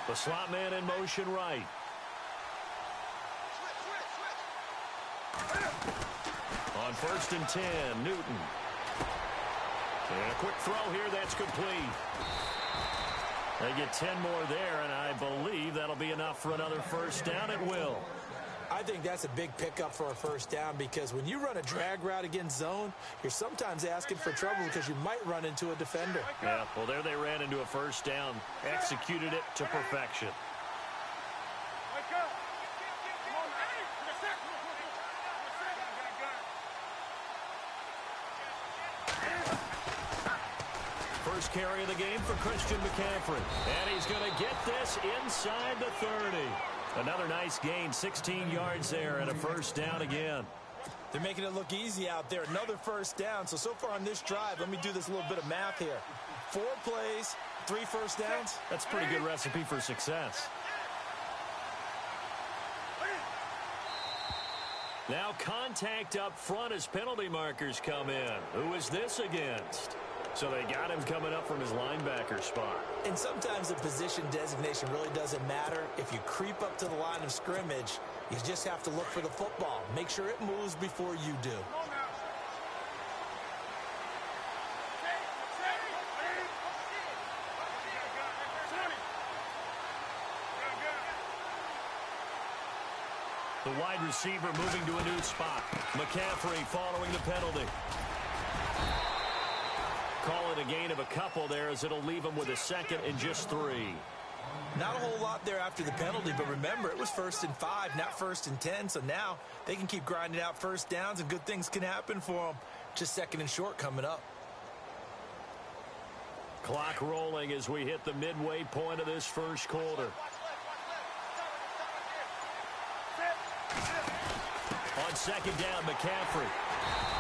The slot man in motion right. On 1st and 10, Newton. And a quick throw here, that's complete. They get 10 more there, and I believe that'll be enough for another first down. It will. I think that's a big pickup for a first down because when you run a drag route against zone, you're sometimes asking for trouble because you might run into a defender. Yeah, well, there they ran into a first down, executed it to perfection. First carry of the game for Christian McCaffrey. And he's going to get this inside the 30. Another nice gain, 16 yards there and a first down again. They're making it look easy out there. Another first down. So far on this drive, let me do this little bit of math here. 4 plays, 3 first downs. That's a pretty good recipe for success. Now contact up front as penalty markers come in. Who is this against? So they got him coming up from his linebacker spot. And sometimes the position designation really doesn't matter. If you creep up to the line of scrimmage, you just have to look for the football. Make sure it moves before you do. The wide receiver moving to a new spot. McCaffrey following the penalty. Call it a gain of a couple there as it'll leave him with a second and just 3. Not a whole lot there after the penalty, but remember, it was 1st and 5, not 1st and 10, so now they can keep grinding out first downs and good things can happen for them. Just 2nd and short coming up. Clock rolling as we hit the midway point of this first quarter. On 2nd down, McCaffrey.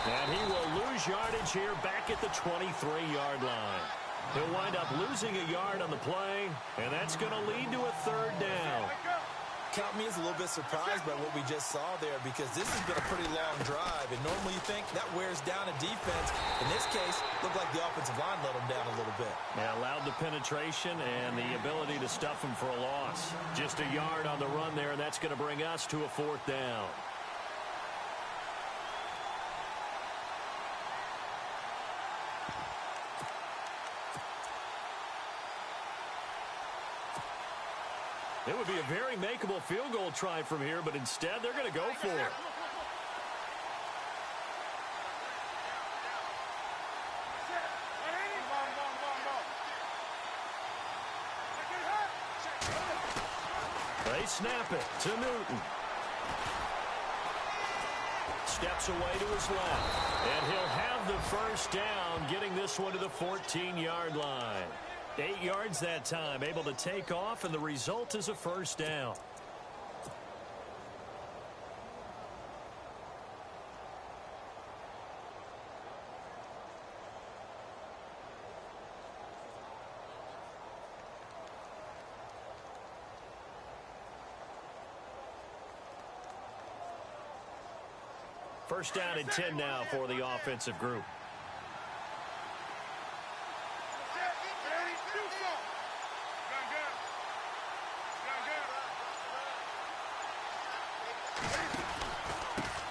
And he will lose yardage here back at the 23-yard line. He'll wind up losing a yard on the play, and that's going to lead to a 3rd down. Count me as a little bit surprised by what we just saw there because this has been a pretty long drive, and normally you think that wears down a defense. In this case, looked like the offensive line let them down a little bit. Yeah, allowed the penetration and the ability to stuff him for a loss. Just a yard on the run there, and that's going to bring us to a 4th down. It would be a very makeable field goal try from here, but instead they're going to go for it. They snap it to Newton. Steps away to his left. And he'll have the first down, getting this one to the 14-yard line. 8 yards that time, able to take off, and the result is a first down. First down and 10 now for the offensive group.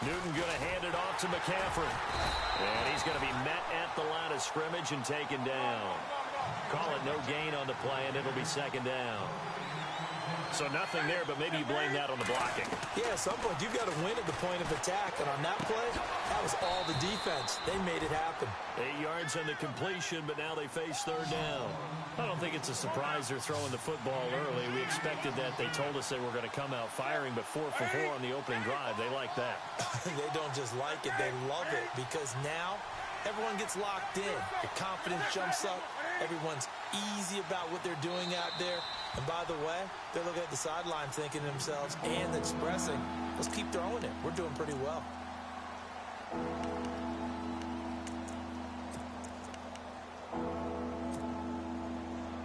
Newton going to hand it off to McCaffrey. And he's going to be met at the line of scrimmage and taken down. Call it no gain on the play, and it'll be 2nd down. So nothing there, but maybe you blame that on the blocking. Yeah, at some point you've got to win at the point of attack. And on that play, that was all the defense. They made it happen. 8 yards on the completion, but now they face 3rd down. I don't think it's a surprise they're throwing the football early. We expected that. They told us they were going to come out firing, but 4 for 4 on the opening drive. They like that. They don't just like it, they love it, because now everyone gets locked in. The confidence jumps up. Everyone's easy about what they're doing out there. And by the way, they're looking at the sideline thinking to themselves and expressing, let's keep throwing it. We're doing pretty well.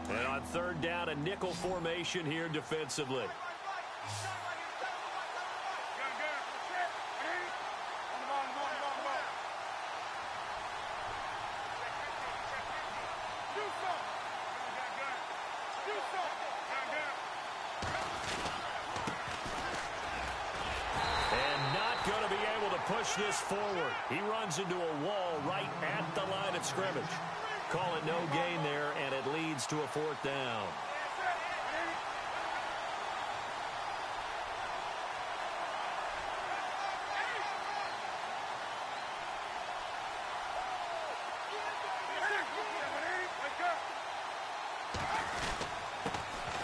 And on 3rd down, a nickel formation here defensively. this forward. He runs into a wall right at the line of scrimmage. Call it no gain there, and it leads to a 4th down.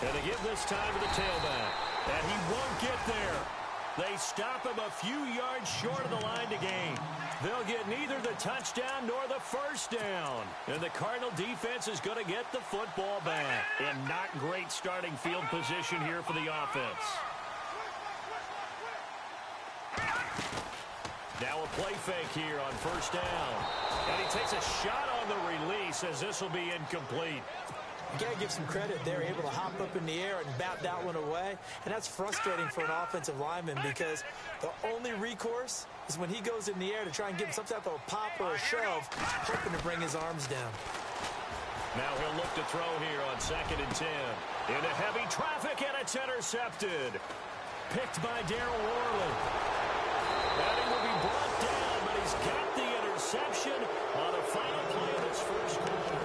And they give this time to the tailback. And he won't get there. They stop him a few yards short of the line to gain. They'll get neither the touchdown nor the first down. And the Cardinal defense is going to get the football back. And not great starting field position here for the offense. Now a play fake here on first down. And he takes a shot on the release as this will be incomplete. You got to give some credit. They're able to hop up in the air and bat that one away. And that's frustrating for an offensive lineman because the only recourse is when he goes in the air to try and get some type of a pop or a shove, hoping to bring his arms down. Now he'll look to throw here on 2nd and 10. Into heavy traffic, and it's intercepted. Picked by Darryl Worley. And he will be brought down, but he's got the interception on a final play of his first quarter.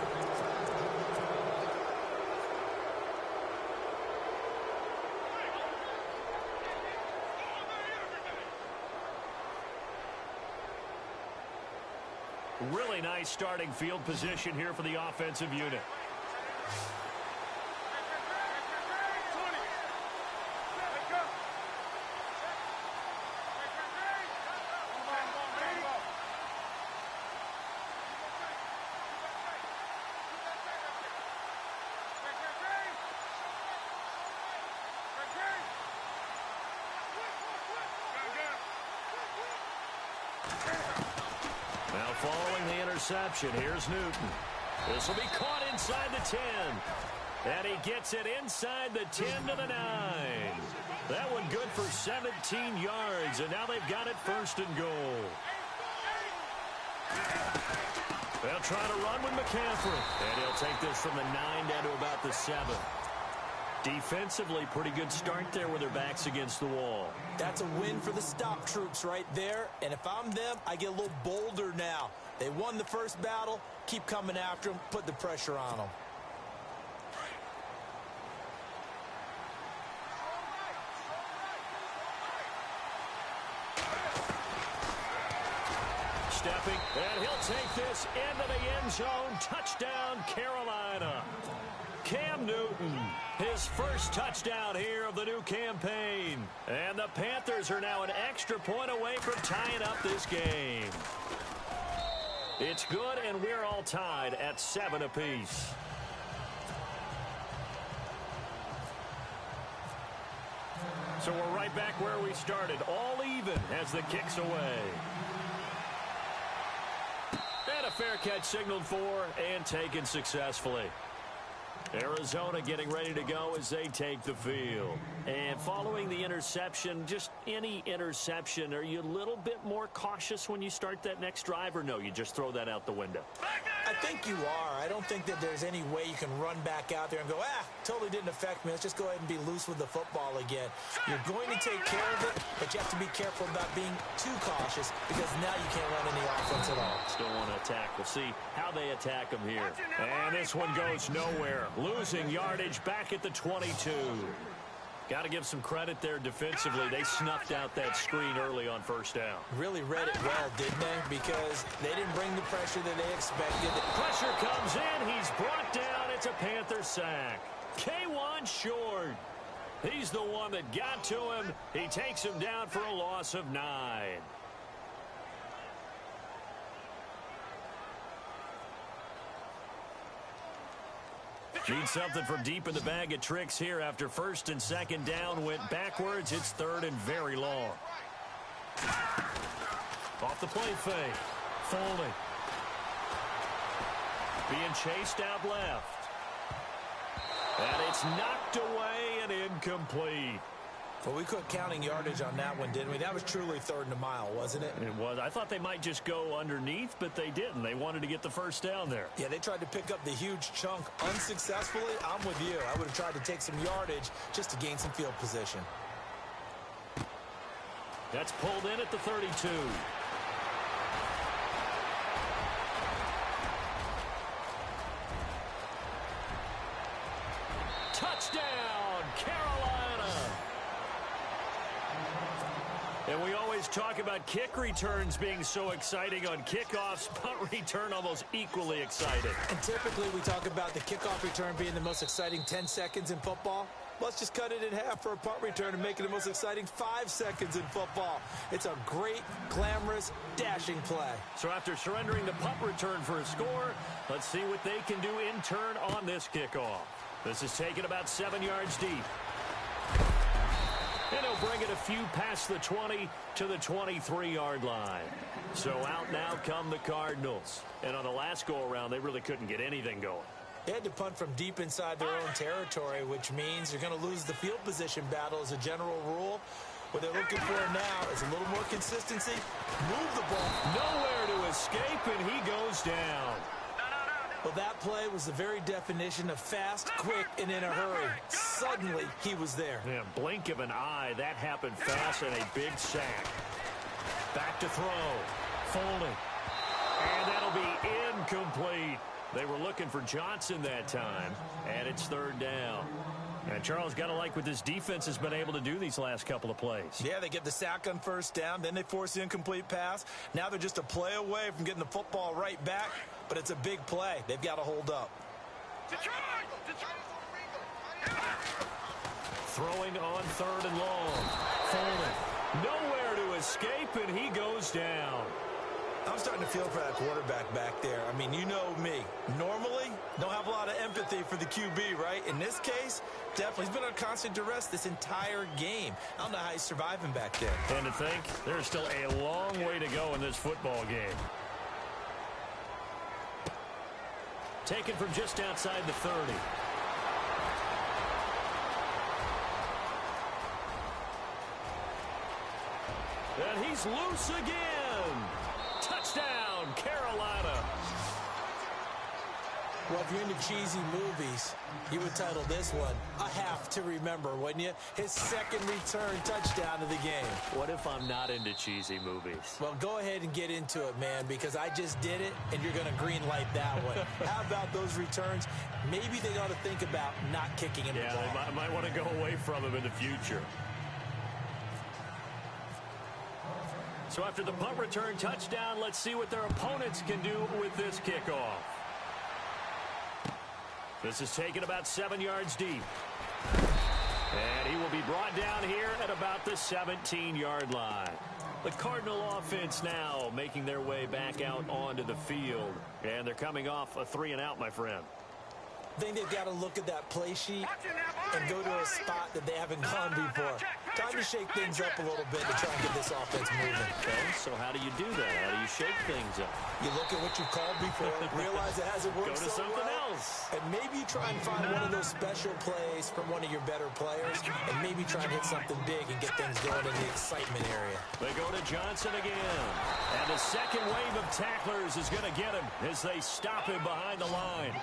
Really nice starting field position here for the offensive unit. Now following the interception, here's Newton. This will be caught inside the 10. And he gets it inside the 10 to the 9. That one good for 17 yards, and now they've got it 1st and goal. They'll try to run with McCaffrey. And he'll take this from the 9 down to about the 7. Defensively, pretty good start there with their backs against the wall. That's a win for the stop troops right there. And if I'm them, I get a little bolder now. They won the first battle. Keep coming after them. Put the pressure on them. Stepping, and he'll take this into the end zone. Touchdown, Carolina. Cam Newton, his first touchdown here of the new campaign. And the Panthers are now an extra point away from tying up this game. It's good, and we're all tied at 7 apiece. So we're right back where we started, all even as the kick's away. And a fair catch signaled for and taken successfully. Arizona getting ready to go as they take the field. And following the interception, just any interception, are you a little bit more cautious when you start that next drive, or no, you just throw that out the window? I think you are. I don't think that there's any way you can run back out there and go, totally didn't affect me. Let's just go ahead and be loose with the football again. You're going to take care of it, but you have to be careful about being too cautious because now you can't run any offense at all. Still want to attack. We'll see how they attack them here. And this one goes nowhere. Losing yardage back at the 22. Got to give some credit there defensively. They snuffed out that screen early on first down. Really read it well, didn't they? Because they didn't bring the pressure that they expected. Pressure comes in. He's brought down. It's a Panther sack. K1 Short. He's the one that got to him. He takes him down for a loss of 9. Need something from deep in the bag of tricks here after 1st and 2nd down went backwards. It's 3rd and very long. Off the play fake. Foley. Being chased out left. And it's knocked away and incomplete. Well, we quit counting yardage on that one, didn't we? That was truly 3rd and a mile, wasn't it? It was. I thought they might just go underneath, but they didn't. They wanted to get the first down there. Yeah, they tried to pick up the huge chunk unsuccessfully. I'm with you. I would have tried to take some yardage just to gain some field position. That's pulled in at the 32. Touchdown, Carolina. And we always talk about kick returns being so exciting on kickoffs. Punt return almost equally exciting. And typically we talk about the kickoff return being the most exciting 10 seconds in football. Let's just cut it in half for a punt return and make it the most exciting 5 seconds in football. It's a great, glamorous, dashing play. So after surrendering the punt return for a score, let's see what they can do in turn on this kickoff. This is taken about 7 yards deep. And he'll bring it a few past the 20 to the 23-yard line. So out now come the Cardinals. And on the last go-around, they really couldn't get anything going. They had to punt from deep inside their own territory, which means you're going to lose the field position battle as a general rule. What they're looking for now is a little more consistency. Move the ball. Nowhere to escape, and he goes down. Well, that play was the very definition of fast, quick, and in a hurry. Suddenly, he was there. Yeah, blink of an eye, that happened fast, and a big sack. Back to throw. Folding. And that'll be incomplete. They were looking for Johnson that time, and it's third down. And Charles, got to like what this defense has been able to do these last couple of plays. Yeah, they get the sack on first down, then they force the incomplete pass. Now they're just a play away from getting the football right back, but it's a big play. They've got to hold up. Throwing on third and long. Folding. Nowhere to escape, and he goes down. I'm starting to feel for that quarterback back there. I mean, you know me. Normally, don't have a lot of empathy for the QB, right? In this case, definitely. He's been on constant duress this entire game. I don't know how he's surviving back there. And to think, there's still a long way to go in this football game. Taken from just outside the 30. And he's loose again. Touchdown, Carolina. Well, if you're into cheesy movies, you would title this one A Half to Remember, wouldn't you? His second return touchdown of the game. What if I'm not into cheesy movies? Well, go ahead and get into it, man, because I just did it, and you're going to green light that one. How about those returns? Maybe they ought to think about not kicking him the ball. Yeah, they might want to go away from him in the future. So after the punt return touchdown, let's see what their opponents can do with this kickoff. This is taken about 7 yards deep. And he will be brought down here at about the 17-yard line. The Cardinal offense now making their way back out onto the field. And they're coming off a 3-and-out, my friend. I think they've got to look at that play sheet and go to a spot that they haven't gone before. Time to shake things up a little bit to try and get this offense moving. Okay, so how do you do that? How do you shake things up? You look at what you called before, realize it hasn't worked Go to so something well, else. and maybe try and find one of those special plays from one of your better players, and maybe try and hit something big and get things going in the excitement area. They go to Johnson again. And the second wave of tacklers is going to get him as they stop him behind the line.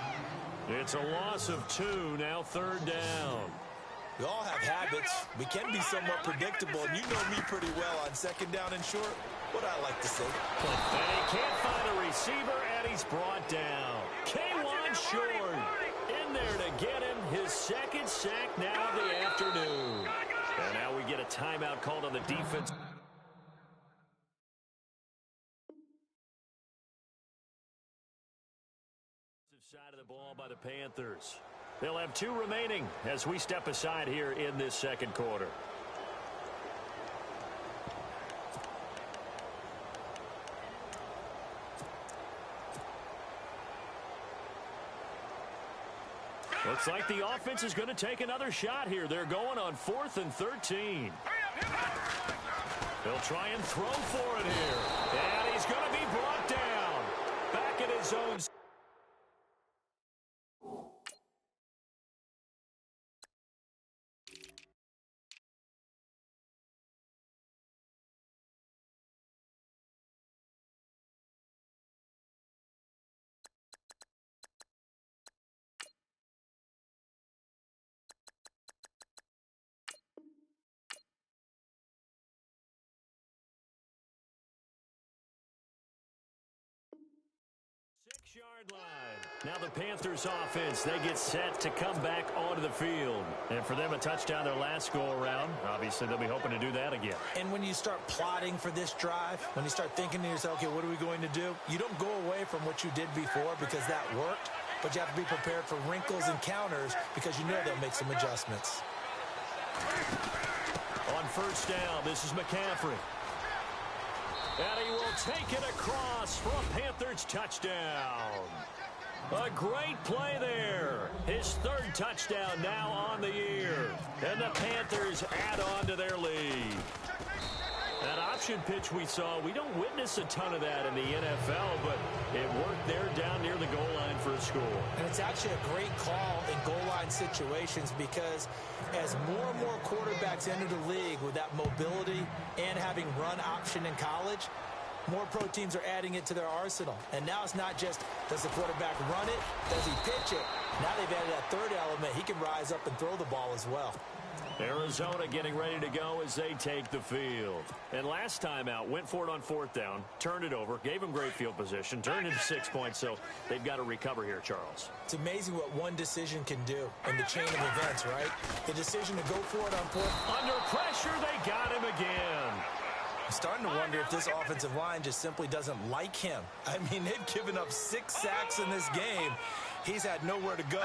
It's a loss of 2, now third down. We all have habits. We can be somewhat predictable, and you know me pretty well on second down and short. What I like to say. And he can't find a receiver, and he's brought down. K1 Short in there to get him his second sack now of the afternoon. And now we get a timeout called on the defense. Side of the ball by the Panthers. They'll have 2 remaining as we step aside here in this second quarter. Looks like the offense is going to take another shot here. They're going on 4th and 13. They'll try and throw for it here. And he's going to be brought down. Back in his own. 6-yard line. Now the Panthers offense, they get set to come back onto the field. And for them, a touchdown their last go-around. Obviously, they'll be hoping to do that again. And when you start plotting for this drive, when you start thinking to yourself, okay, what are we going to do? You don't go away from what you did before because that worked, but you have to be prepared for wrinkles and counters because you know they'll make some adjustments. On first down, this is McCaffrey. And he will take it across for a Panthers touchdown. A great play there. His third touchdown now on the year. And the Panthers add on to their lead. That option pitch we saw, we don't witness a ton of that in the NFL, but it worked there down near the goal line for a score. And it's actually a great call in goal line situations because as more and more quarterbacks enter the league with that mobility and having run option in college, more pro teams are adding it to their arsenal. And now it's not just, does the quarterback run it? Does he pitch it? Now they've added that third element. He can rise up and throw the ball as well. Arizona getting ready to go as they take the field. And last time out, went for it on fourth down, turned it over, gave them great field position, turned into 6 points, so they've got to recover here, Charles. It's amazing what one decision can do in the chain of events, right? The decision to go for it on fourth. Under pressure, they got him again. I'm starting to wonder if this offensive line just simply doesn't like him. I mean, they've given up 6 sacks in this game. He's had nowhere to go,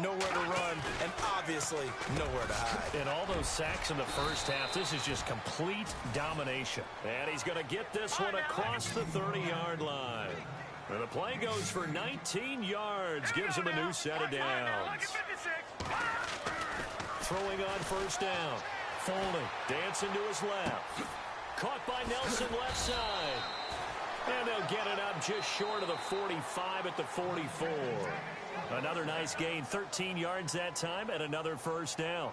nowhere to run, and obviously nowhere to hide. And all those sacks in the first half, this is just complete domination. And he's going to get this one across the 30-yard line. And the play goes for 19 yards, gives him a new set of downs. Throwing on first down. Folding, dancing to his left. Caught by Nelson left side. And they'll get it up just short of the 45 at the 44. Another nice gain, 13 yards that time, and another first down.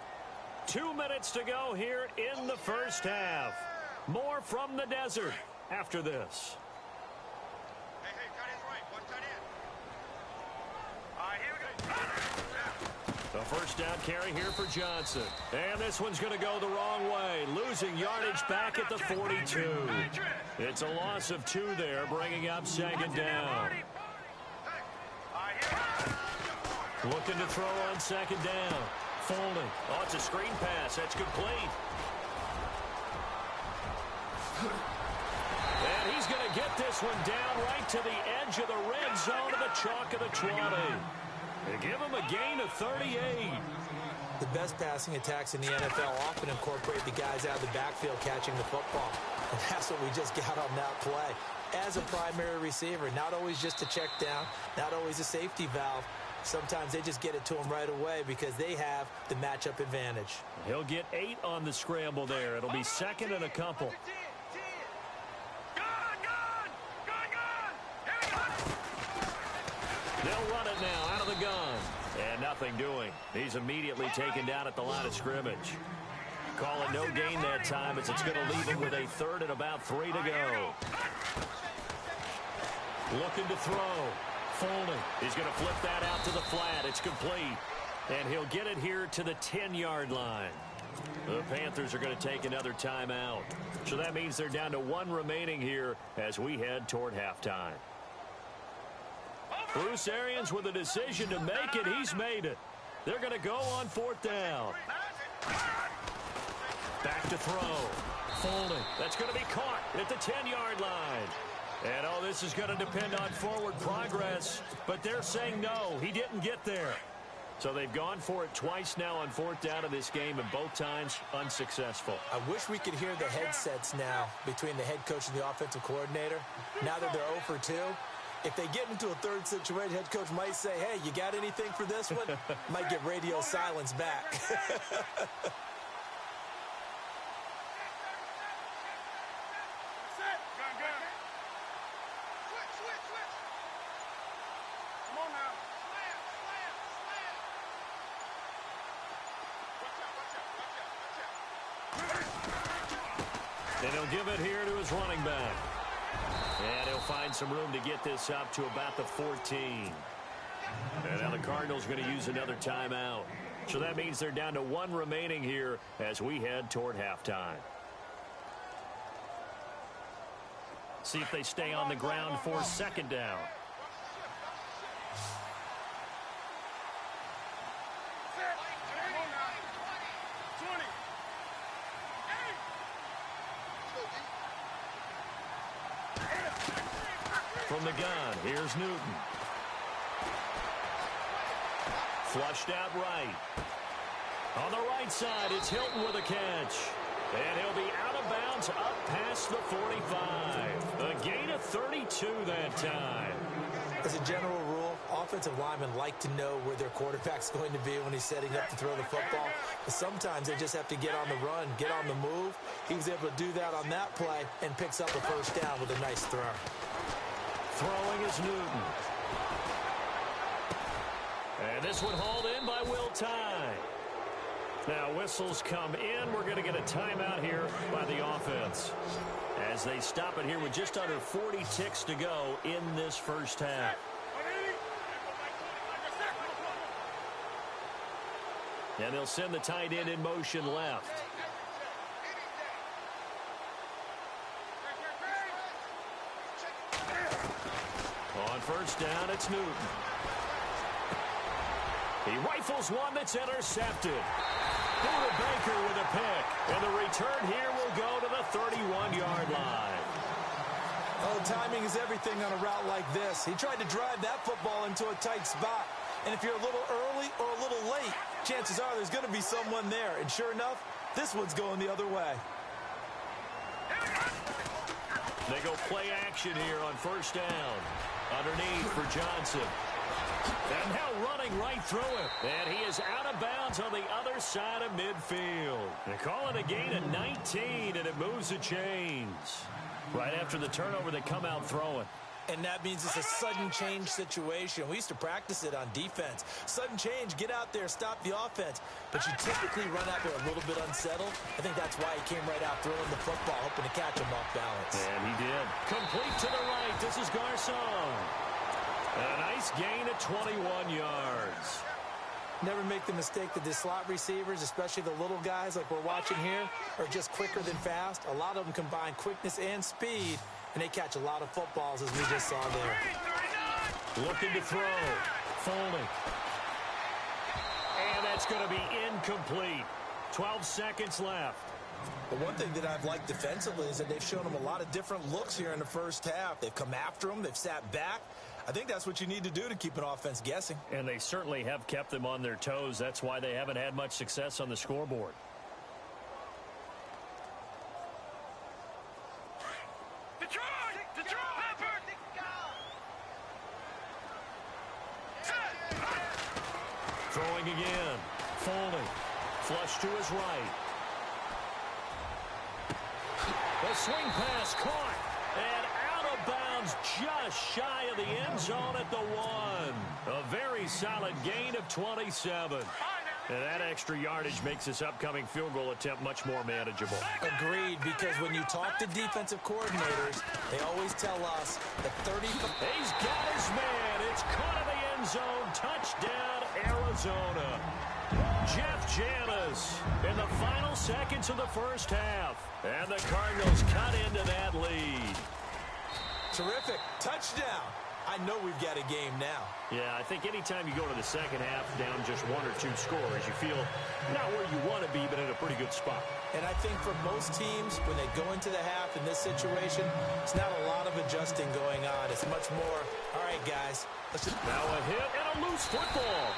2 minutes to go here in the first half. More from the desert after this. Hey, tight end's right. One tight end. All right, here we go. The first down carry here for Johnson. And this one's going to go the wrong way. Losing yardage back at the 42. It's a loss of 2 there, bringing up second down. Looking to throw on second down. Folding. Oh, it's a screen pass. That's complete. And he's going to get this one down right to the edge of the red zone of the chalk of the 20. They give him a gain of 38. The best passing attacks in the NFL often incorporate the guys out of the backfield catching the football. And that's what we just got on that play. As a primary receiver, not always just a check down, not always a safety valve. Sometimes they just get it to him right away because they have the matchup advantage. He'll get 8 on the scramble there. It'll be second and a couple. They'll run it now out of the gun. And nothing doing. He's immediately taken down at the line of scrimmage. Call it no gain that time as it's going to leave him with a third and about 3 to go. Looking to throw. Folding. He's going to flip that out to the flat. It's complete. And he'll get it here to the 10-yard line. The Panthers are going to take another timeout. So that means they're down to 1 remaining here as we head toward halftime. Bruce Arians with a decision to make it. He's made it. They're going to go on fourth down. Back to throw. Folding. That's going to be caught at the 10-yard line. And, oh, this is going to depend on forward progress. But they're saying no, he didn't get there. So they've gone for it twice now on fourth down in this game, and both times unsuccessful. I wish we could hear the headsets now between the head coach and the offensive coordinator. Now that they're 0 for 2, if they get into a third situation, head coach might say, hey, you got anything for this one? Might get radio silence back. And he'll give it here to his running back. And he'll find some room to get this up to about the 14. And now the Cardinals are going to use another timeout. So that means they're down to 1 remaining here as we head toward halftime. See if they stay on the ground for second down. From the gun, here's Newton. Flushed out right. On the right side, it's Hilton with a catch. And he'll be out of bounds up past the 45. A gain of 32 that time. As a general rule, offensive linemen like to know where their quarterback's going to be when he's setting up to throw the football. But sometimes they just have to get on the run, get on the move. He was able to do that on that play and picks up a first down with a nice throw. Throwing is Newton. And this one hauled in by Will Tye. Now whistles come in. We're going to get a timeout here by the offense as they stop it here with just under 40 ticks to go in this first half. And they'll send the tight end in motion left. On first down, it's Newton. He rifles one that's intercepted. Buda Baker with a pick. And the return here will go to the 31-yard line. Oh, timing is everything on a route like this. He tried to drive that football into a tight spot. And if you're a little early or a little late, chances are there's going to be someone there. And sure enough, this one's going the other way. They go play action here on first down. Underneath for Johnson. And now running right through him. And he is out of bounds on the other side of midfield. They call it a gain of 19, and it moves the chains. Right after the turnover, they come out throwing. And that means it's a sudden change situation. We used to practice it on defense. Sudden change, get out there, stop the offense. But you typically run out there a little bit unsettled. I think that's why he came right out throwing the football, hoping to catch him off balance. And he did. Complete to the right. This is Garcon. A nice gain of 21 yards. Never make the mistake that the slot receivers, especially the little guys like we're watching here, are just quicker than fast. A lot of them combine quickness and speed, and they catch a lot of footballs, as we just saw there. Looking to throw. Folding. And that's going to be incomplete. 12 seconds left. The one thing that I've liked defensively is that they've shown them a lot of different looks here in the first half. They've come after them. They've sat back. I think that's what you need to do to keep an offense guessing. And they certainly have kept them on their toes. That's why they haven't had much success on the scoreboard. Throwing again. Folding. Flush to his right. The swing pass caught. And out of bounds just shy of the end zone at the 1. A very solid gain of 27. And that extra yardage makes this upcoming field goal attempt much more manageable. Agreed, because when you talk to defensive coordinators, they always tell us that 30... He's got his man. It's caught in the end zone. Touchdown, Arizona. Jeff Janis in the final seconds of the first half. And the Cardinals cut into that lead. Terrific. Touchdown. I know we've got a game now. Yeah, I think anytime you go to the second half down just 1 or 2 scores, you feel not where you want to be, but in a pretty good spot. And I think for most teams, when they go into the half in this situation, it's not a lot of adjusting going on. It's much more, all right, guys. Let's just... Now a hit and a loose football.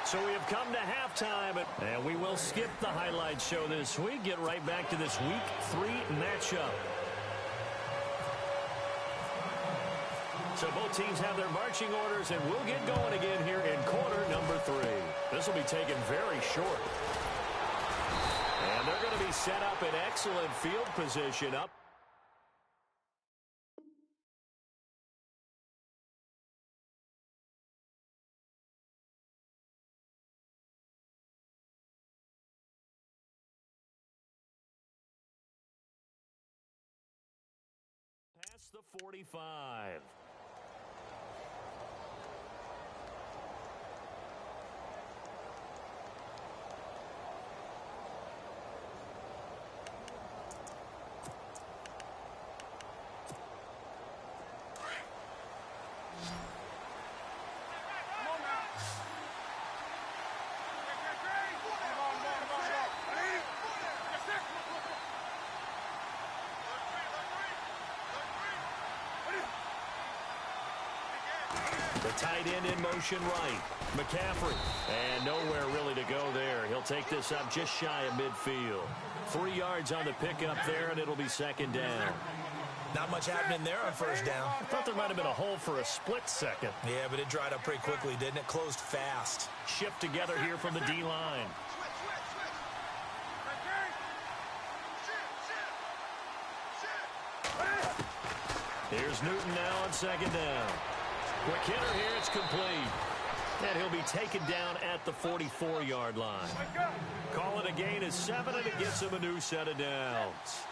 So we have come to halftime, and we will skip the highlight show this week. Get right back to this Week 3 matchup. So both teams have their marching orders, and we'll get going again here in quarter number 3. This will be taken very short. And they're going to be set up in excellent field position up. Past the 45. The tight end in motion right. McCaffrey. And nowhere really to go there. He'll take this up just shy of midfield. 3 yards on the pickup there, and it'll be second down. Not much happening there on first down. I thought there might have been a hole for a split second. Yeah, but it dried up pretty quickly, didn't it? Closed fast. Shift together here from the D-line. Here's Newton now on second down. Quick hitter here, it's complete. And he'll be taken down at the 44-yard line. Call it a gain of 7, and it gets him a new set of downs.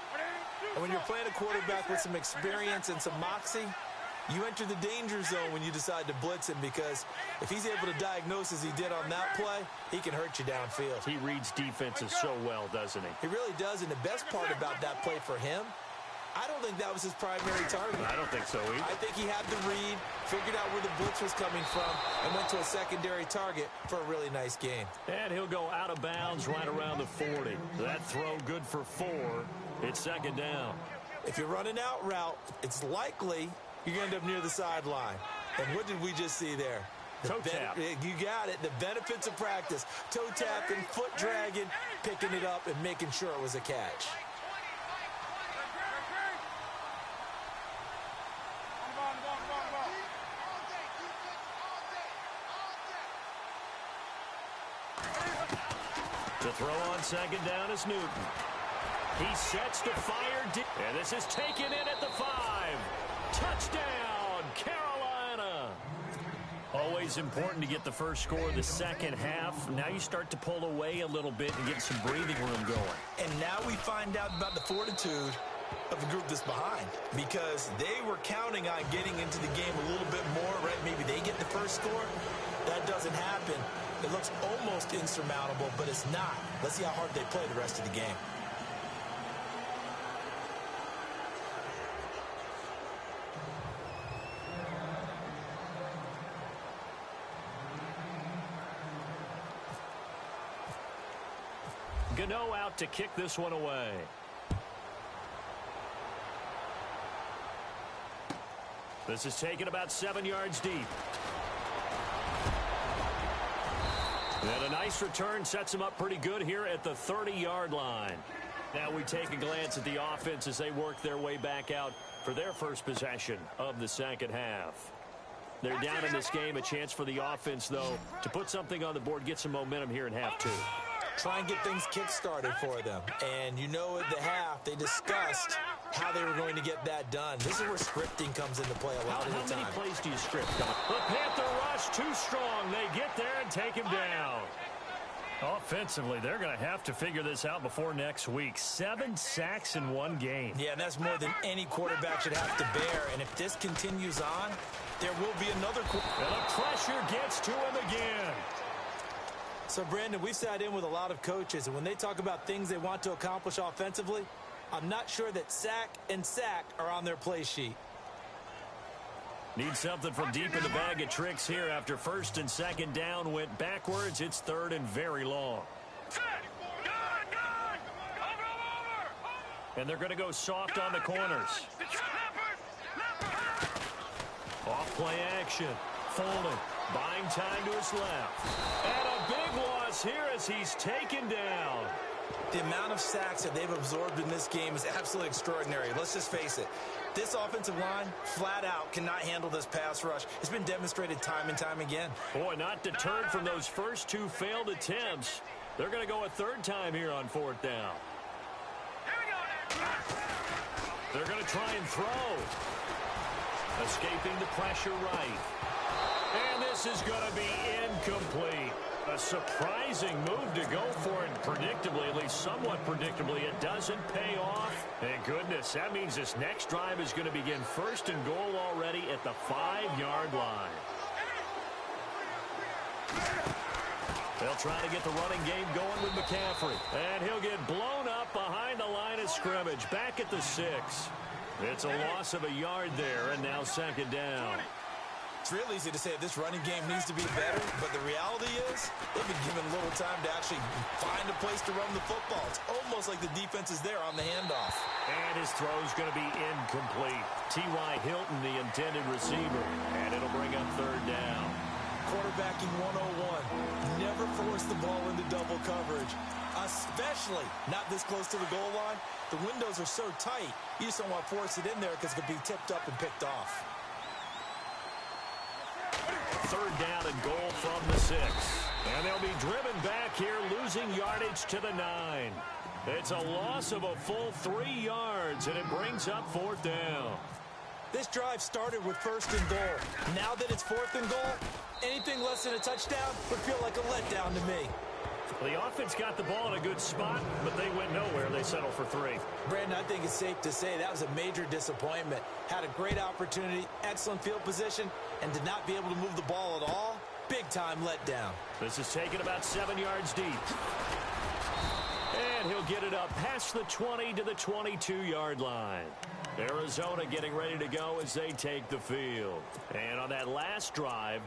And when you're playing a quarterback with some experience and some moxie, you enter the danger zone when you decide to blitz him, because if he's able to diagnose as he did on that play, he can hurt you downfield. He reads defenses so well, doesn't he? He really does, and the best part about that play for him, I don't think that was his primary target. I don't think so either. I think he had the read, figured out where the blitz was coming from, and went to a secondary target for a really nice gain. And he'll go out of bounds right around the 40. That throw good for 4. It's second down. If you're running out route, it's likely you're going to end up near the sideline. And what did we just see there? Toe tap. You got it. The benefits of practice. Toe tapping, foot dragging, picking it up, and making sure it was a catch. The throw on second down is Newton. He sets to fire deep. And this is taken in at the 5. Touchdown, Carolina. Always important to get the first score of the second half. Now you start to pull away a little bit and get some breathing room going. And now we find out about the fortitude of the group that's behind, because they were counting on getting into the game a little bit more, right? Maybe they get the first score. That doesn't happen. It looks almost insurmountable, but it's not. Let's see how hard they play the rest of the game. Gano out to kick this one away. This is taken about 7 yards deep. And a nice return sets him up pretty good here at the 30-yard line. Now we take a glance at the offense as they work their way back out for their first possession of the second half. They're down in this game. A chance for the offense, though, to put something on the board, get some momentum here in half 2. Try and get things kick-started for them. And you know at the half, they discussed how they were going to get that done. This is where scripting comes into play a lot of the time. How many plays do you script? The Panther rush too strong. They get there and take him down. Offensively, they're going to have to figure this out before next week. 7 sacks in one game. Yeah, and that's more than any quarterback should have to bear. And if this continues on, there will be another. And the pressure gets to him again. So, Brandon, we've sat in with a lot of coaches, and when they talk about things they want to accomplish offensively, I'm not sure that sack and sack are on their play sheet. Need something from deep in the bag of tricks here after first and second down went backwards. It's third and very long. And they're going to go soft on the corners. Off play action. Folding. Buying time to his left. And a big loss here as he's taken down. The amount of sacks that they've absorbed in this game is absolutely extraordinary. Let's just face it. This offensive line, flat out, cannot handle this pass rush. It's been demonstrated time and time again. Boy, not deterred from those first 2 failed attempts. They're going to go a third time here on 4th down. They're going to try and throw. Escaping the pressure right. And this is going to be incomplete. A surprising move to go for it predictably, at least somewhat predictably. It doesn't pay off. Thank goodness. That means this next drive is going to begin first and goal already at the 5-yard line. They'll try to get the running game going with McCaffrey. And he'll get blown up behind the line of scrimmage. Back at the 6. It's a loss of a yard there, and now second down. It's real easy to say this running game needs to be better, but the reality is they've been given little time to actually find a place to run the football. It's almost like the defense is there on the handoff. And his throw's going to be incomplete. T.Y. Hilton, the intended receiver, and it'll bring up third down. Quarterbacking 101. Never force the ball into double coverage, especially not this close to the goal line. The windows are so tight, you just don't want to force it in there because it could be tipped up and picked off. Third down and goal from the 6. And they'll be driven back here, losing yardage to the 9. It's a loss of a full 3 yards, and it brings up fourth down. This drive started with 1st and goal. Now that it's 4th and goal, anything less than a touchdown would feel like a letdown to me. The offense got the ball in a good spot, but they went nowhere. They settled for 3. Brandon, I think it's safe to say that was a major disappointment. Had a great opportunity, excellent field position, and did not be able to move the ball at all. Big-time letdown. This is taken about 7 yards deep. And he'll get it up past the 20 to the 22-yard line. Arizona getting ready to go as they take the field. And on that last drive,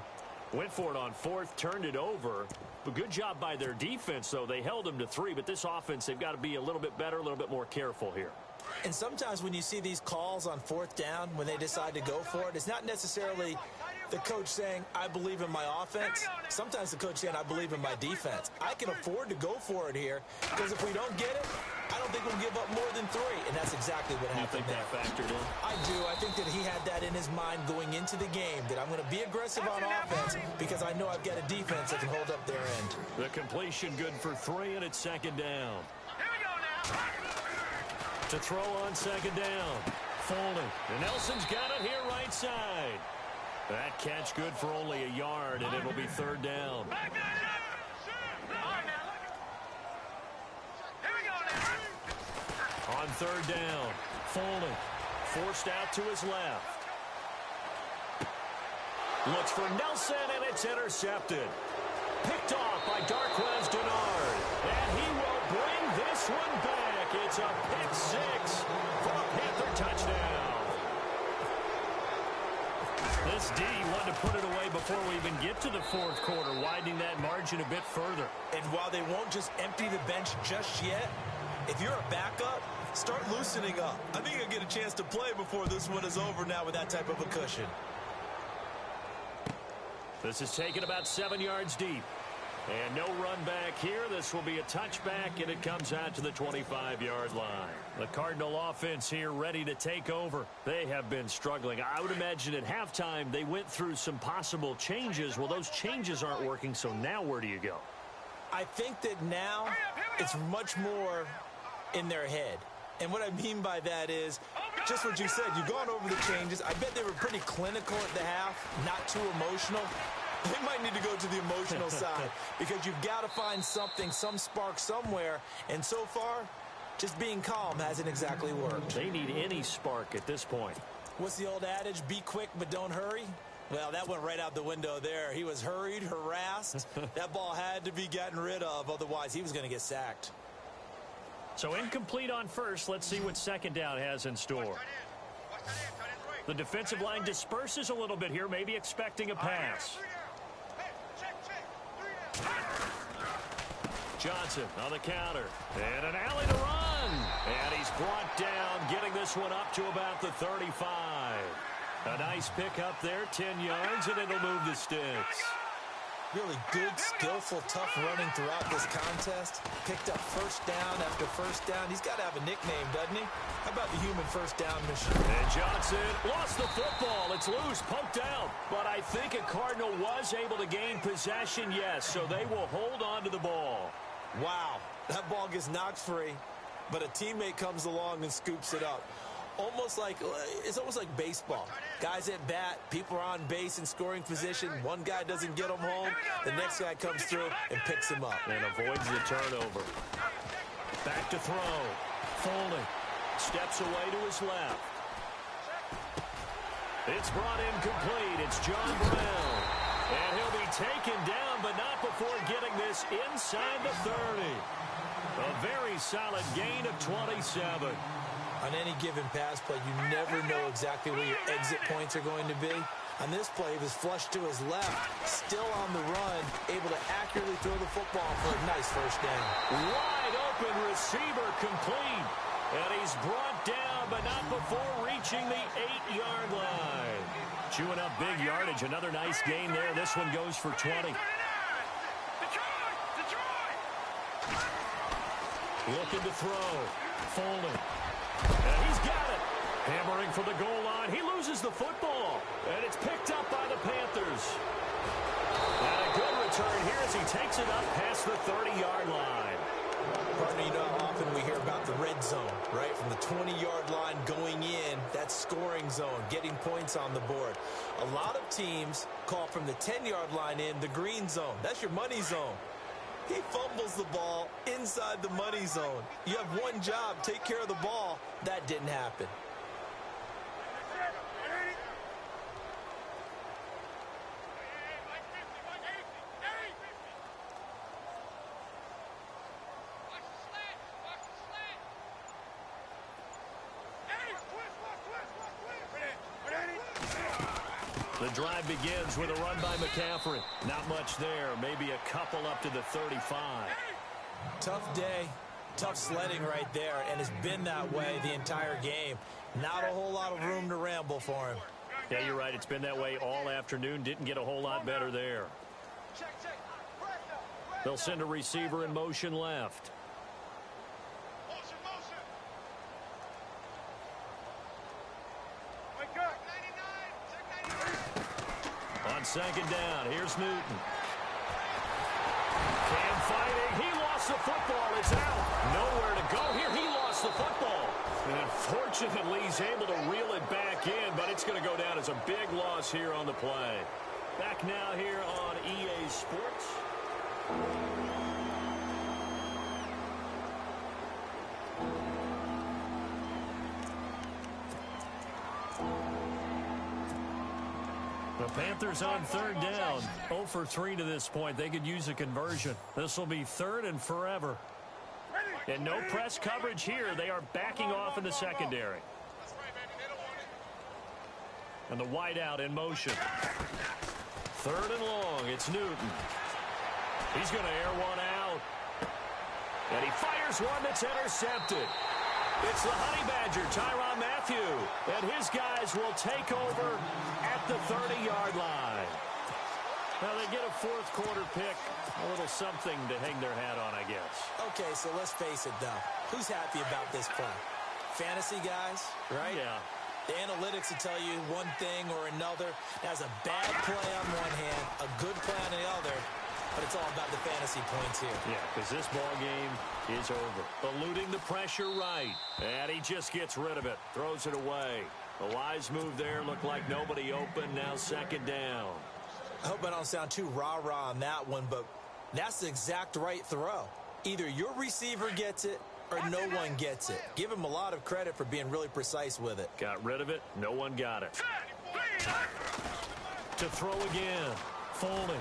went for it on 4th, turned it over. But good job by their defense, though. They held them to 3, but this offense, they've got to be a little bit better, a little bit more careful here. And sometimes when you see these calls on 4th down, when they decide to go for it, it's not necessarily the coach saying, I believe in my offense. Sometimes the coach saying, I believe in my defense. I can afford to go for it here, because if we don't get it, I don't think we'll give up more than 3. And that's exactly what happened there. You think that factored in? I do. I think that he had that in his mind going into the game, that I'm going to be aggressive on offense because I know I've got a defense that can hold up their end. The completion good for 3, and it's 2nd down. Here we go now. To throw on 2nd down. Folding. And Nelson's got it here right side. That catch good for only a yard, and it'll be 3rd down. Back that up. All right, now. Here we go now. On 3rd down, Folding. Forced out to his left. Looks for Nelson, and it's intercepted. Picked off by Darquez Denard. And he will bring this one back. It's a pick 6 for a Panther touchdown. This D wanted to put it away before we even get to the 4th quarter, widening that margin a bit further. And while they won't just empty the bench just yet, if you're a backup, start loosening up. I think you'll get a chance to play before this one is over now with that type of a cushion. This is taken about 7 yards deep. And no run back here. This will be a touchback, and it comes out to the 25-yard line. The Cardinal offense here ready to take over. They have been struggling. I would imagine at halftime they went through some possible changes. Well, those changes aren't working, so now where do you go? I think that now it's much more in their head. And what I mean by that is just what you said. You've gone over the changes. I bet they were pretty clinical at the half, not too emotional. They might need to go to the emotional side because you've got to find something, some spark somewhere. And so far, just being calm hasn't exactly worked. They need any spark at this point. What's the old adage? Be quick, but don't hurry. Well, that went right out the window there. He was hurried, harassed. That ball had to be gotten rid of. Otherwise, he was going to get sacked. So incomplete on 1st. Let's see what 2nd down has in store. The defensive line disperses a little bit here, maybe expecting a pass. Johnson on the counter. And an alley to run. And he's brought down, getting this one up to about the 35. A nice pick up there, 10 yards, and it'll move the sticks. Really good, skillful, tough running throughout this contest. Picked up 1st down after 1st down. He's got to have a nickname, doesn't he? How about the human 1st down machine? And Johnson lost the football. It's loose, poked out. But I think a Cardinal was able to gain possession, yes, so they will hold on to the ball. Wow, that ball gets knocked free, but a teammate comes along and scoops it up. It's almost like baseball. Guys at bat, people are on base in scoring position. One guy doesn't get them home. The next guy comes through and picks him up. And avoids the turnover. Back to throw. Folding. Steps away to his left. It's brought in complete. It's John Brown. And he'll be taken down, but not before getting this inside the 30. A very solid gain of 27. On any given pass play, you never know exactly where your exit points are going to be. On this play, he was flushed to his left, still on the run, able to accurately throw the football for a nice first down. Wide open receiver complete. And he's brought down, but not before reaching the 8-yard line. Chewing up big yardage. Another nice gain there. This one goes for 20. Looking to throw. Folding. And he's got it. Hammering for the goal line. He loses the football. And it's picked up by the Panthers. And a good return here as he takes it up past the 30-yard line. Partner, you know how often we hear about the red zone, right? From the 20-yard line going in, that scoring zone, getting points on the board. A lot of teams call from the 10-yard line in the green zone. That's your money zone. He fumbles the ball inside the money zone. You have one job, take care of the ball. That didn't happen. The drive begins with a run by McCaffrey. Not much there. Maybe a couple up to the 35. Tough day, tough sledding right there, and it's been that way the entire game. Not a whole lot of room to ramble for him. Yeah, you're right. It's been that way all afternoon. Didn't get a whole lot better there. They'll send a receiver in motion left. On second down, here's Newton. Cam fighting. He lost the football. It's out. Nowhere to go here. He lost the football. And unfortunately, he's able to reel it back in, but it's going to go down as a big loss here on the play. Back now here on EA Sports. The Panthers on third down. 0 for 3 to this point. They could use a conversion. This will be third and forever. And no press coverage here. They are backing off in the secondary. And the wideout in motion. Third and long. It's Newton. He's going to air one out. And he fires one that's intercepted. It's the Honey Badger, Tyrann Mathieu. And his guys will take over at the 30-yard line. Now they get a fourth quarter pick. A little something to hang their hat on, I guess. Okay, so let's face it, though. Who's happy about this play? Fantasy guys, right? Yeah. The analytics will tell you one thing or another. That's a bad play on one hand, a good play on the other. But it's all about the fantasy points here. Yeah, because this ball game is over. Eluding the pressure right. And he just gets rid of it. Throws it away. The wise move there. Looked like nobody open. Now second down. I hope I don't sound too rah-rah on that one, but that's the exact right throw. Either your receiver gets it or no one gets it. Give him a lot of credit for being really precise with it. Got rid of it. No one got it. To throw again. Folding.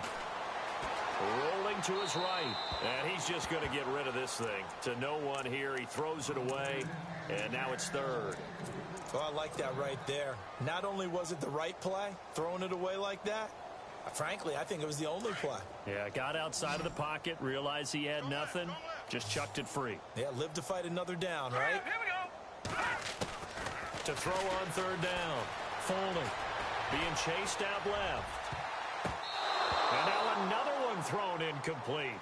Rolling to his right. And he's just going to get rid of this thing. To no one here. He throws it away. And now it's third. Well, I like that right there. Not only was it the right play, throwing it away like that, frankly, I think it was the only play. Yeah, got outside of the pocket, realized he had nothing, just chucked it free. Yeah, live to fight another down, right? Here we go. To throw on third down. Folding. Being chased out left. And now another one thrown incomplete.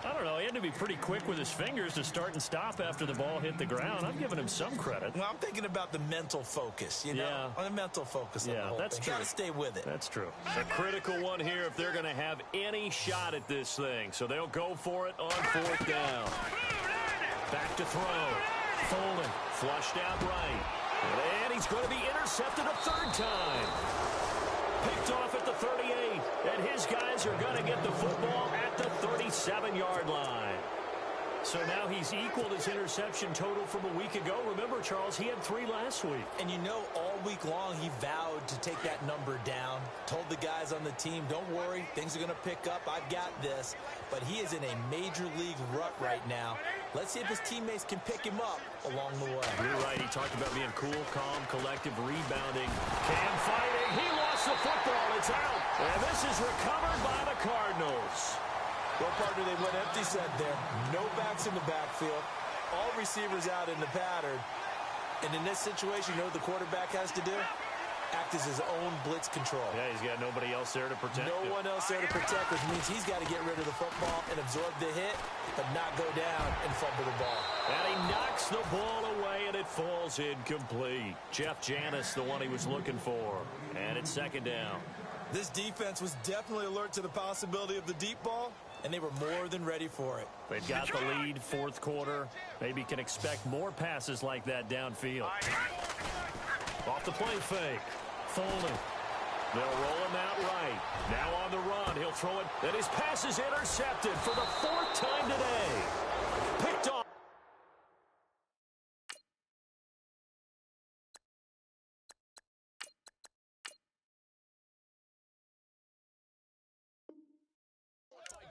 I don't know, he had to be pretty quick with his fingers to start and stop after the ball hit the ground. I'm giving him some credit. Well, I'm thinking about the mental focus, you know? Yeah. The mental focus on the whole that's thing. true. Got to stay with it. That's true. A critical one here if they're going to have any shot at this thing. So they'll go for it on fourth down. Back to throw. Folding. Flushed out right. And he's going to be intercepted a third time. Picked off at the 38. And his guys are going to get the football at the 37-yard line. So now he's equaled his interception total from a week ago. Remember, Charles, he had 3 last week. And you know, all week long he vowed to take that number down. Told the guys on the team, don't worry, things are going to pick up. I've got this. But he is in a major league rut right now. Let's see if his teammates can pick him up along the way. You're right. He talked about being cool, calm, collective, rebounding. Cam fighting. He lost the football. It's out. And this is recovered by the Cardinals. Well, partner, they went empty set there. No backs in the backfield. All receivers out in the pattern. And in this situation, you know what the quarterback has to do? Act as his own blitz control. Yeah, he's got nobody else there to protect him. No one else there to protect, which means he's got to get rid of the football and absorb the hit, but not go down and fumble the ball. And he knocks the ball away, and it falls incomplete. Jeff Janis, the one he was looking for. And it's second down. This defense was definitely alert to the possibility of the deep ball, and they were more than ready for it. They've got the lead, fourth quarter. Maybe can expect more passes like that downfield. Off the play fake. Folding. They'll roll him out right. Now on the run. He'll throw it. And his pass is intercepted for the 4th time today. Picked off.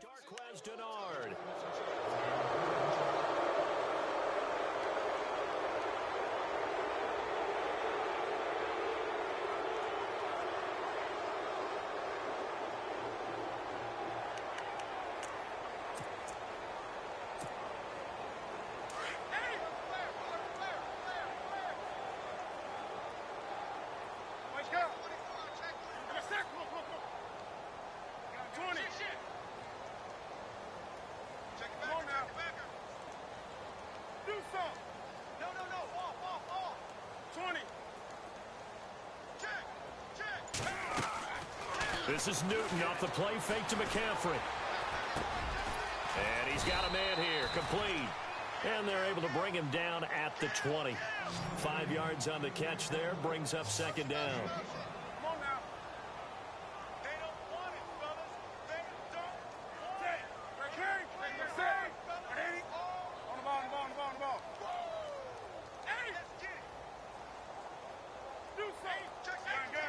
Darquez Denard. This is Newton off the play fake to McCaffrey. And he's got a man here, complete. And they're able to bring him down at the 20. 5 yards on the catch there, brings up second down. Come on now. They don't want it, fellas. They don't want it. They're safe. Hey. On the ball, on the ball, on the ball, on the ball. Hey. Let's get it. Do something. Check safety.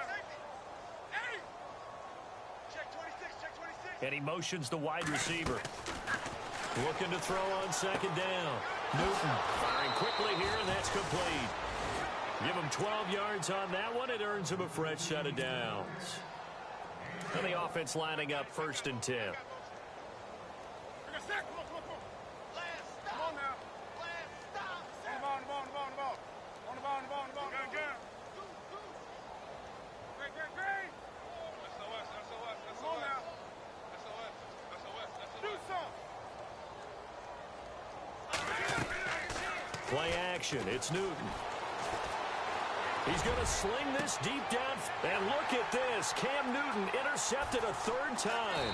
Hey. Check 26, check 26. And he motions the wide receiver. Looking to throw on second down. Newton firing quickly here, and that's complete. Give him 12 yards on that one. It earns him a fresh set of downs. And the offense lining up 1st and 10. Come on now. On the ball, on the ball, on the ball, on the ball. On the ball, on the ball, on the ball. Gun. Great. SOS. Come on now. SOS. Do something. Play action. It's Newton. He's going to sling this deep down. And look at this. Cam Newton intercepted a 3rd time.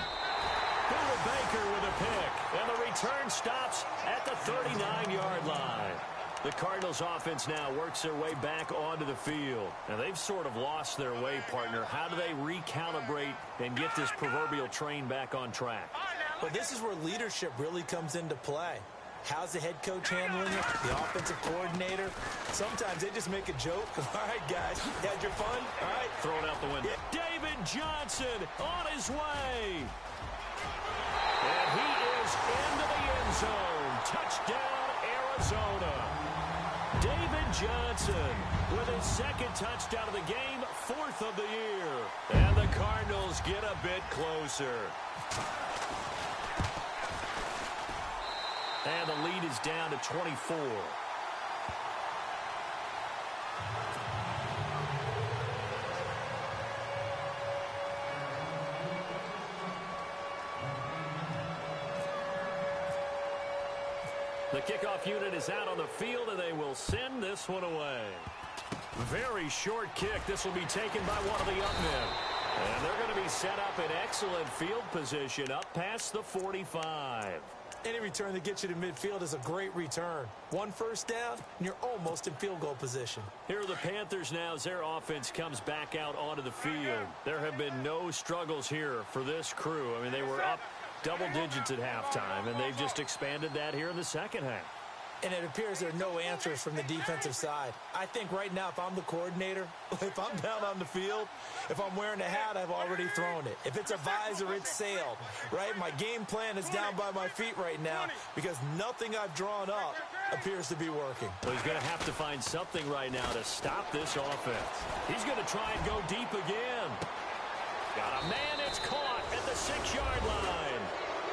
Buda Baker with a pick. And the return stops at the 39-yard line. The Cardinals offense now works their way back onto the field. And they've sort of lost their way, partner. How do they recalibrate and get this proverbial train back on track? But this is where leadership really comes into play. How's the head coach handling it? The offensive coordinator? Sometimes they just make a joke. All right, guys, you had your fun? All right. Throw it out the window. Yeah. David Johnson on his way. And he is into the end zone. Touchdown, Arizona. David Johnson with his 2nd touchdown of the game, 4th of the year. And the Cardinals get a bit closer. And the lead is down to 24. The kickoff unit is out on the field, and they will send this one away. Very short kick. This will be taken by one of the young men. And they're going to be set up in excellent field position up past the 45. Any return that gets you to midfield is a great return. 1 first down, and you're almost in field goal position. Here are the Panthers now as their offense comes back out onto the field. There have been no struggles here for this crew. I mean, they were up double digits at halftime, and they've just expanded that here in the second half. And it appears there are no answers from the defensive side. I think right now, if I'm the coordinator, if I'm down on the field, if I'm wearing a hat, I've already thrown it. If it's a visor, it's sailed, right? My game plan is down by my feet right now because nothing I've drawn up appears to be working. Well, he's going to have to find something right now to stop this offense. He's going to try and go deep again. Got a man, it's caught at the 6-yard line.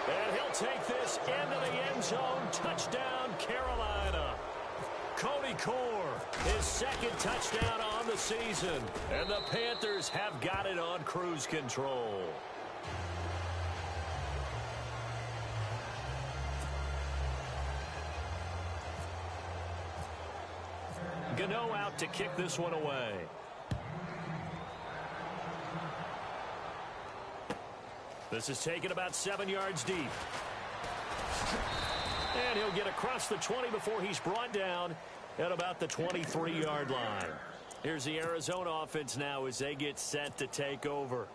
And he'll take this into the end zone. Touchdown, Carolina. Cody Core, his second touchdown on the season. And the Panthers have got it on cruise control. Gano out to kick this one away. This is taken about 7 yards deep. And he'll get across the 20 before he's brought down at about the 23-yard line. Here's the Arizona offense now as they get set to take over.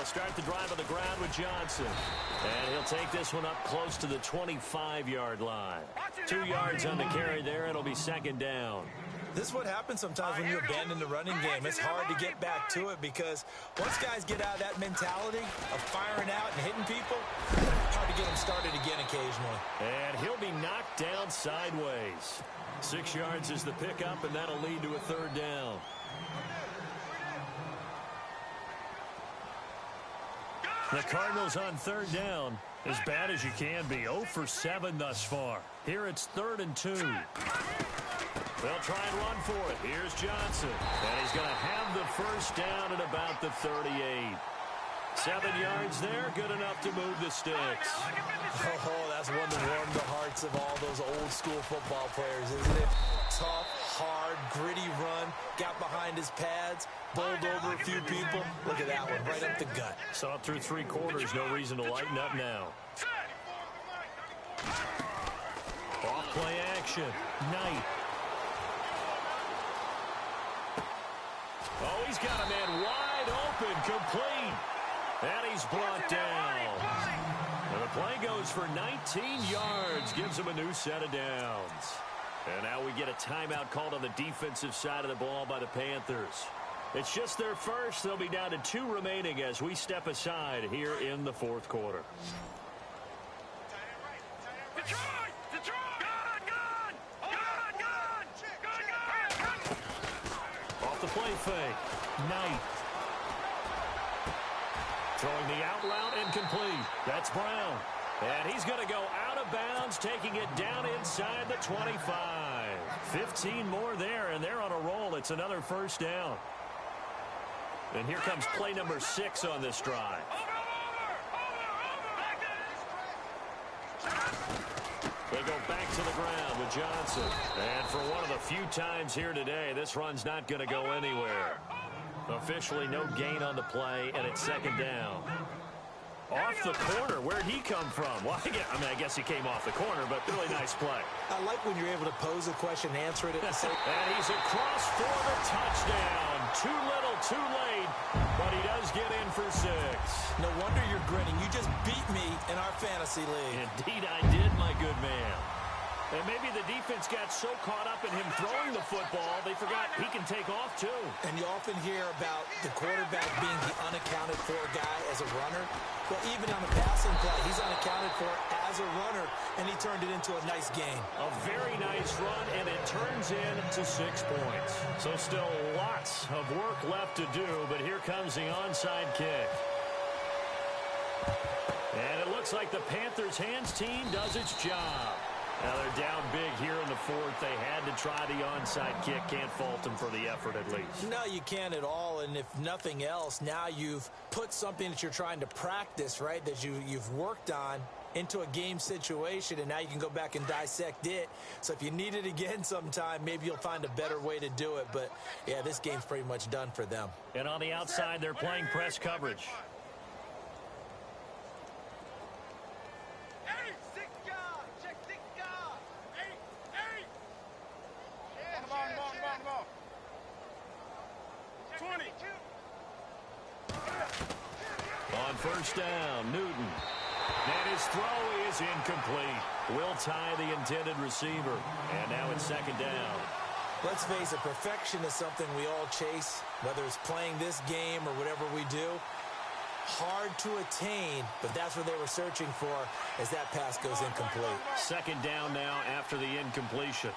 Start the drive on the ground with Johnson. And he'll take this one up close to the 25-yard line. 2 yards on the carry there. It'll be second down. This is what happens sometimes when you abandon the running game. It's hard to get back to it because once guys get out of that mentality of firing out and hitting people, it's hard to get them started again occasionally. And he'll be knocked down sideways. 6 yards is the pickup, and that'll lead to a third down. The Cardinals on third down, as bad as you can be. 0 for 7 thus far. Here it's 3rd and 2. They'll try and run for it. Here's Johnson. And he's going to have the first down at about the 38. 7 yards there, good enough to move the sticks. Oh, that's one to warm the hearts of all those old school football players, isn't it? Tough, hard, gritty run, got behind his pads, bowled over a few people. Look at that one, right up the gut. Saw it through 3 quarters, no reason to lighten up now. Off play action, Knight. Oh, he's got a man wide open, complete. And he's brought down. And the play goes for 19 yards, gives him a new set of downs. And now we get a timeout called on the defensive side of the ball by the Panthers. It's just their first. They'll be down to 2 remaining as we step aside here in the 4th quarter. Off the play fake, Knight. Throwing the out route incomplete. That's Brown. And he's going to go out of bounds, taking it down inside the 25. 15 more there, and they're on a roll. It's another first down. And here comes play number 6 on this drive. They go back to the ground with Johnson. And for one of the few times here today, this run's not going to go anywhere. Officially no gain on the play, and it's second down. Off the corner. Where'd he come from? Well, I guess he came off the corner, but really nice play. I like when you're able to pose a question and answer it at the same time. And he's across for the touchdown. Too little, too late, but he does get in for 6. No wonder you're grinning. You just beat me in our fantasy league. Indeed I did, my good man. And maybe the defense got so caught up in him throwing the football, they forgot he can take off, too. And you often hear about the quarterback being the unaccounted for guy as a runner. Well, even on a passing play, he's unaccounted for as a runner, and he turned it into a nice game. A very nice run, and it turns into 6 points. So still lots of work left to do, but here comes the onside kick. And it looks like the Panthers' hands team does its job. Now they're down big here in the 4th. They had to try the onside kick. Can't fault them for the effort at least. No, you can't at all. And if nothing else, now you've put something that you're trying to practice, right, that you've worked on into a game situation, and now you can go back and dissect it. So if you need it again sometime, maybe you'll find a better way to do it. But, yeah, this game's pretty much done for them. And on the outside, they're playing press coverage. first down. Newton. And his throw is incomplete. Will tie the intended receiver. And now it's second down. Let's face it, perfection is something we all chase, whether it's playing this game or whatever we do. Hard to attain, but that's what they were searching for as that pass goes incomplete. Second down now after the incompletion.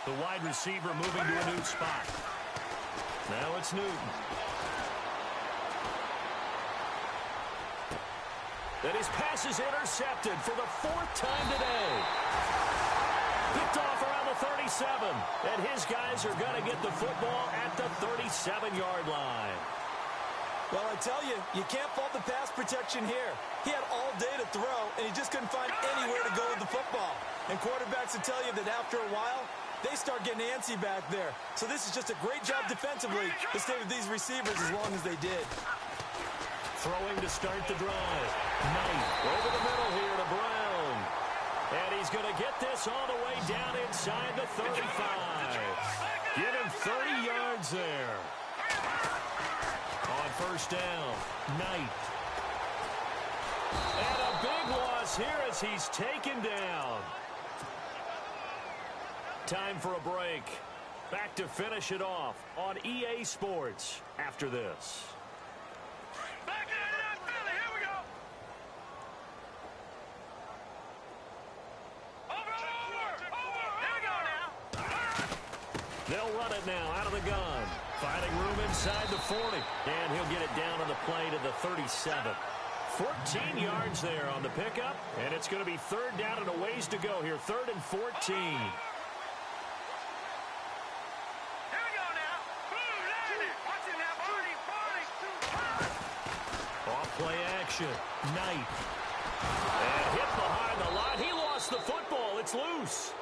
The wide receiver moving to a new spot. Now it's Newton. Then his pass is intercepted for the fourth time today. Picked off around the 37. And his guys are going to get the football at the 37-yard line. Well, I tell you, you can't fault the pass protection here. He had all day to throw, and he just couldn't find anywhere to go with the football. And quarterbacks will tell you that after a while, they start getting antsy back there. So this is just a great job defensively to stay with these receivers as long as they did. Throwing to start the drive. Knight over the middle here to Brown. And he's going to get this all the way down inside the 35. Give him 30 yards there. On first down, Knight. And a big loss here as he's taken down. Time for a break. Back to finish it off on EA Sports after this. Back in that Philly. Here we go. Over. Here we go now. They'll run it now out of the gun. Finding room inside the 40. And he'll get it down on the play to the 37. 14 yards there on the pickup. And it's going to be third down and a ways to go here. 3rd and 14. Play action. Knight. And hit behind the line. He lost the football. It's loose.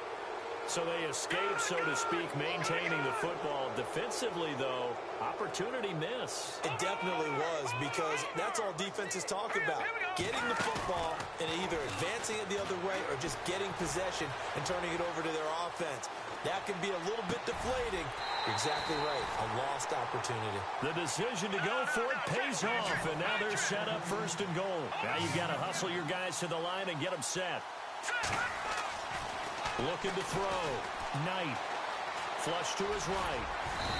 So they escape, so to speak, maintaining the football. Defensively, though, opportunity miss. It definitely was, because that's all defenses talk about. Getting the football and either advancing it the other way or just getting possession and turning it over to their offense. That can be a little bit deflating. You're exactly right. A lost opportunity. The decision to go for it pays off, and now they're set up 1st and goal. Now you've got to hustle your guys to the line and get them set. Looking to throw. Knight. Flush to his right.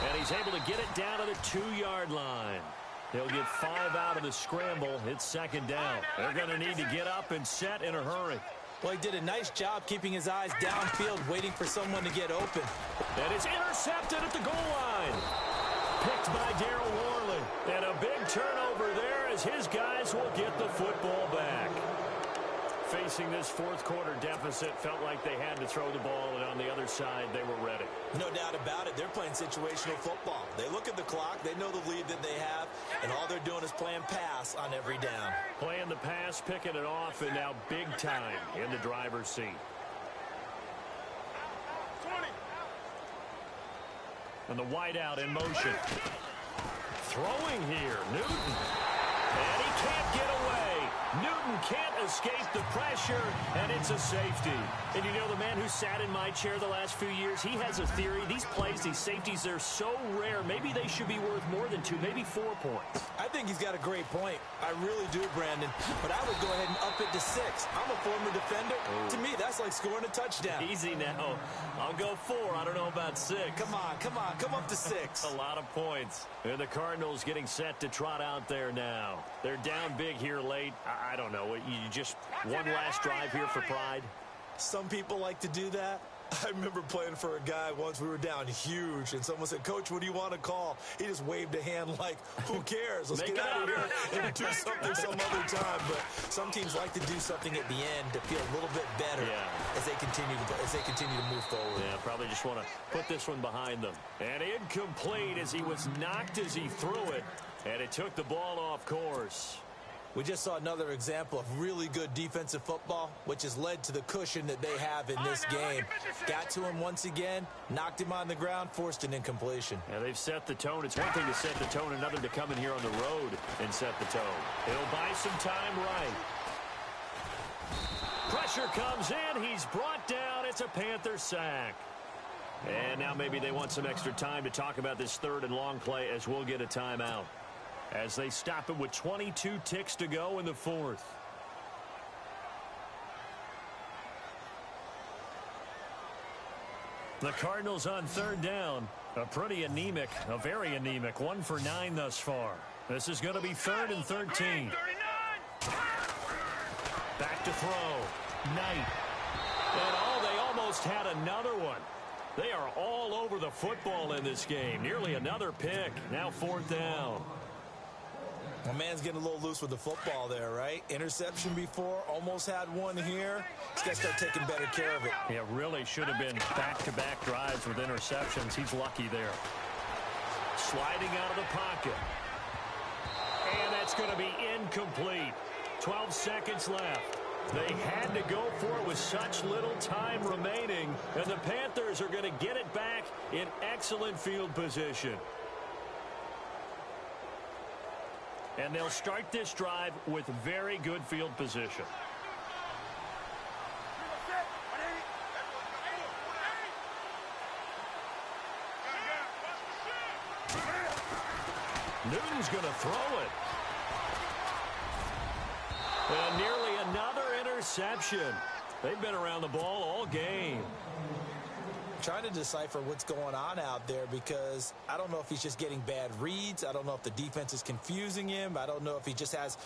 And he's able to get it down to the 2-yard line. He'll get 5 out of the scramble. It's second down. They're going to need to get up and set in a hurry. Well, he did a nice job keeping his eyes downfield, waiting for someone to get open. And it's intercepted at the goal line. Picked by Darryl Worley. And a big turnover there as his guys will get the football back. Facing this fourth quarter deficit, felt like they had to throw the ball, and on the other side, they were ready. No doubt about it. They're playing situational football. They look at the clock, they know the lead that they have, and all they're doing is playing pass on every down. Playing the pass, picking it off, and now big time in the driver's seat. 20. And the wideout in motion. Throwing here, Newton. And he can't get away. Newton can't escape the pressure, and it's a safety. And you know, the man who sat in my chair the last few years, he has a theory. These plays, these safeties, they're so rare. Maybe they should be worth more than 2, maybe 4 points. I think he's got a great point. I really do, Brandon. But I would go ahead and up it to 6. I'm a former defender. To me, that's like scoring a touchdown. Easy now. I'll go 4. I don't know about 6. Come on. Come up to 6. A lot of points. And the Cardinals getting set to trot out there now. They're down big here late. I don't know. You just one last drive here for pride? Some people like to do that. I remember playing for a guy once. We were down huge, and someone said, "Coach, what do you want to call?" He just waved a hand like, who cares? Let's get out of here and do something some other time. But some teams like to do something at the end to feel a little bit better as they continue to move forward. Yeah, probably just want to put this one behind them. And incomplete as he was knocked as he threw it, and it took the ball off course. We just saw another example of really good defensive football, which has led to the cushion that they have in this game. Got to him once again, knocked him on the ground, forced an incompletion. Yeah, they've set the tone. It's one thing to set the tone, another to come in here on the road and set the tone. He'll buy some time right. Pressure comes in. He's brought down. It's a Panther sack. And now maybe they want some extra time to talk about this third and long play as we'll get a timeout. As they stop it with 22 ticks to go in the fourth. The Cardinals on third down. A very anemic 1 for 9 thus far. This is going to be 3rd and 13. Back to throw. Knight. And they almost had another one. They are all over the football in this game. Nearly another pick. Now 4th down. My man's getting a little loose with the football there, right? Interception before, almost had one here. He's got to start taking better care of it. Yeah, really should have been back-to-back drives with interceptions. He's lucky there. Sliding out of the pocket. And that's going to be incomplete. 12 seconds left. They had to go for it with such little time remaining, and the Panthers are going to get it back in excellent field position. And they'll start this drive with very good field position. Newton's going to throw it. And nearly another interception. They've been around the ball all game. Trying to decipher what's going on out there because I don't know if he's just getting bad reads. I don't know if the defense is confusing him. I don't know if he just has,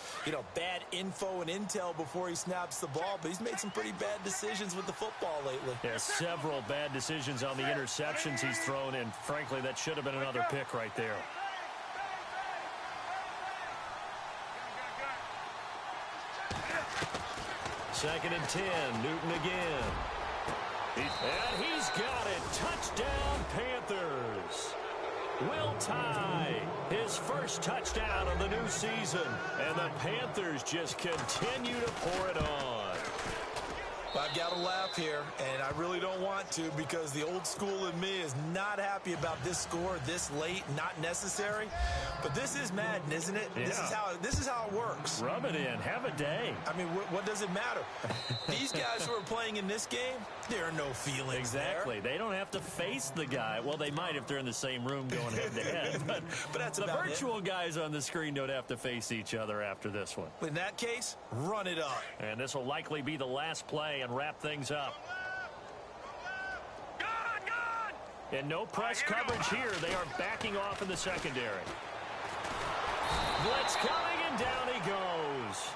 bad info and intel before he snaps the ball. But he's made some pretty bad decisions with the football lately. Yeah, several bad decisions on the interceptions he's thrown, and frankly, that should have been another pick right there. Second and 10, Newton again. And he's got it. Touchdown, Panthers. Will Tye, his first touchdown of the new season. And the Panthers just continue to pour it on. I've got to laugh here, and I really don't want to because the old school in me is not happy about this score this late, not necessary. But this is Madden, isn't it? Yeah. This is how it works. Rub it in. Have a day. I mean, what does it matter? These guys who are playing in this game, there are no feelings Exactly. there. They don't have to face the guy. Well, they might if they're in the same room going head-to-head. But that's the about virtual guys on the screen don't have to face each other after this one. In that case, run it up. And this will likely be the last play and wrap things up. And no press coverage here. They are backing off in the secondary. Blitz coming, and down he goes.